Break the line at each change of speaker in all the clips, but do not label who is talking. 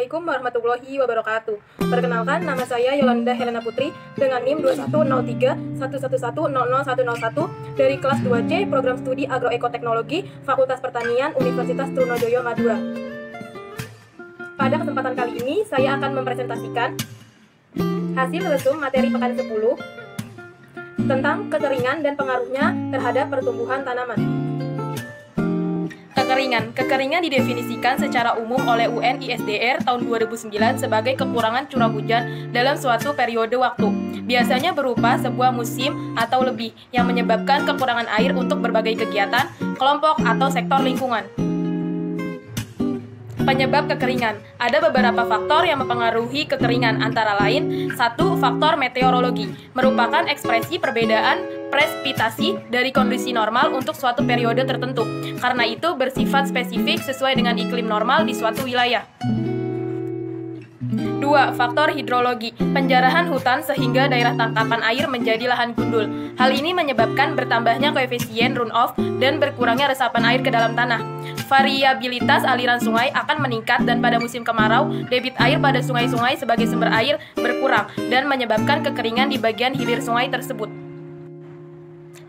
Assalamualaikum warahmatullahi wabarakatuh. Perkenalkan, nama saya Yolanda Helena Putri dengan NIM 210311100101 dari kelas 2C Program Studi Agroekoteknologi Fakultas Pertanian Universitas Trunojoyo Madura. Pada kesempatan kali ini, saya akan mempresentasikan hasil resum materi pekan 10 tentang kekeringan dan pengaruhnya terhadap pertumbuhan tanaman. Kekeringan didefinisikan secara umum oleh UN-ISDR tahun 2009 sebagai kekurangan curah hujan dalam suatu periode waktu. Biasanya berupa sebuah musim atau lebih yang menyebabkan kekurangan air untuk berbagai kegiatan, kelompok, atau sektor lingkungan. Penyebab kekeringan. Ada beberapa faktor yang mempengaruhi kekeringan, antara lain 1. Faktor meteorologi, merupakan ekspresi perbedaan presipitasi dari kondisi normal untuk suatu periode tertentu. Karena itu bersifat spesifik sesuai dengan iklim normal di suatu wilayah. 2. Faktor hidrologi, penjarahan hutan sehingga daerah tangkapan air menjadi lahan gundul. Hal ini menyebabkan bertambahnya koefisien runoff dan berkurangnya resapan air ke dalam tanah. Variabilitas aliran sungai akan meningkat dan pada musim kemarau, debit air pada sungai-sungai sebagai sumber air berkurang dan menyebabkan kekeringan di bagian hilir sungai tersebut.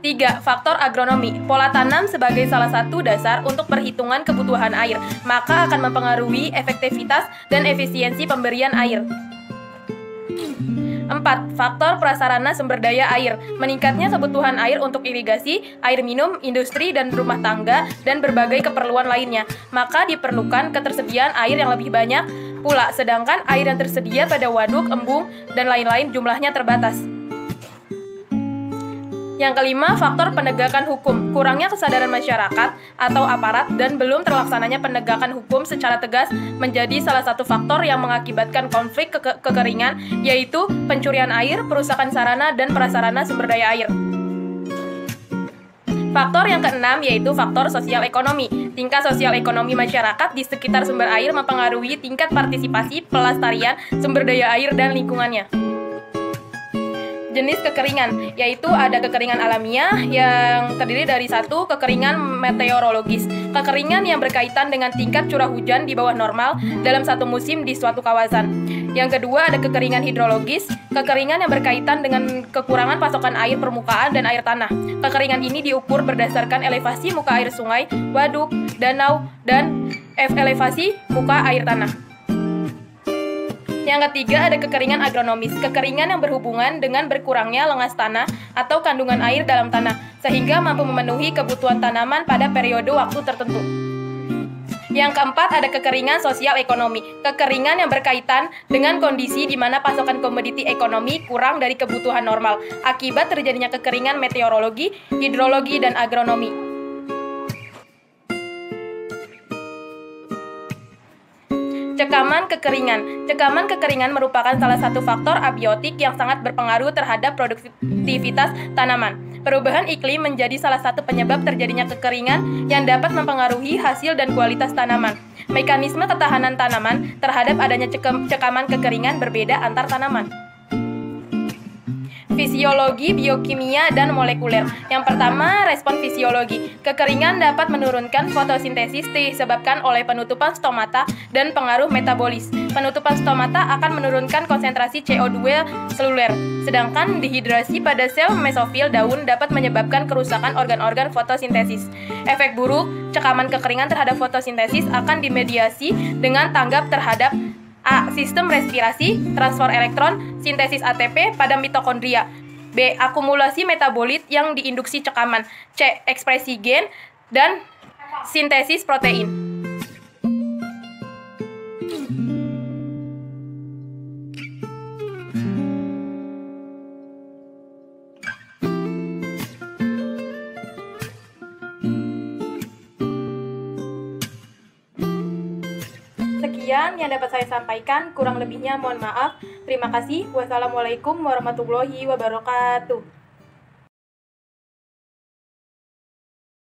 3. Faktor agronomi, pola tanam sebagai salah satu dasar untuk perhitungan kebutuhan air, maka akan mempengaruhi efektivitas dan efisiensi pemberian air. 4. Faktor prasarana sumber daya air, meningkatnya kebutuhan air untuk irigasi, air minum, industri dan rumah tangga, dan berbagai keperluan lainnya, maka diperlukan ketersediaan air yang lebih banyak pula, sedangkan air yang tersedia pada waduk, embung, dan lain-lain jumlahnya terbatas. Yang kelima, faktor penegakan hukum, kurangnya kesadaran masyarakat atau aparat dan belum terlaksananya penegakan hukum secara tegas menjadi salah satu faktor yang mengakibatkan konflik kekeringan, yaitu pencurian air, perusakan sarana dan prasarana sumber daya air. Faktor yang keenam yaitu faktor sosial ekonomi. Tingkat sosial ekonomi masyarakat di sekitar sumber air mempengaruhi tingkat partisipasi pelestarian sumber daya air dan lingkungannya. Jenis kekeringan, yaitu ada kekeringan alamiah yang terdiri dari 1. Kekeringan meteorologis, kekeringan yang berkaitan dengan tingkat curah hujan di bawah normal dalam satu musim di suatu kawasan. Yang kedua, ada kekeringan hidrologis, kekeringan yang berkaitan dengan kekurangan pasokan air permukaan dan air tanah. Kekeringan ini diukur berdasarkan elevasi muka air sungai, waduk, danau, dan elevasi muka air tanah. Yang ketiga, ada kekeringan agronomis, kekeringan yang berhubungan dengan berkurangnya lengas tanah atau kandungan air dalam tanah, sehingga mampu memenuhi kebutuhan tanaman pada periode waktu tertentu. Yang keempat, ada kekeringan sosial ekonomi, kekeringan yang berkaitan dengan kondisi di mana pasokan komoditi ekonomi kurang dari kebutuhan normal, akibat terjadinya kekeringan meteorologi, hidrologi, dan agronomi. Cekaman kekeringan. Cekaman kekeringan merupakan salah satu faktor abiotik yang sangat berpengaruh terhadap produktivitas tanaman. Perubahan iklim menjadi salah satu penyebab terjadinya kekeringan yang dapat mempengaruhi hasil dan kualitas tanaman. Mekanisme ketahanan tanaman terhadap adanya cekaman kekeringan berbeda antar tanaman. Fisiologi, biokimia, dan molekuler. Yang pertama, respon fisiologi. Kekeringan dapat menurunkan fotosintesis disebabkan oleh penutupan stomata dan pengaruh metabolis. Penutupan stomata akan menurunkan konsentrasi CO2 seluler, sedangkan dehidrasi pada sel mesofil daun dapat menyebabkan kerusakan organ-organ fotosintesis. Efek buruk cekaman kekeringan terhadap fotosintesis akan dimediasi dengan tanggap terhadap A. Sistem respirasi, transfer elektron, sintesis ATP pada mitokondria. B. Akumulasi metabolit yang diinduksi cekaman. C. Ekspresi gen dan sintesis protein. Sekian yang dapat saya sampaikan, kurang lebihnya mohon maaf. Terima kasih. Wassalamualaikum warahmatullahi wabarakatuh.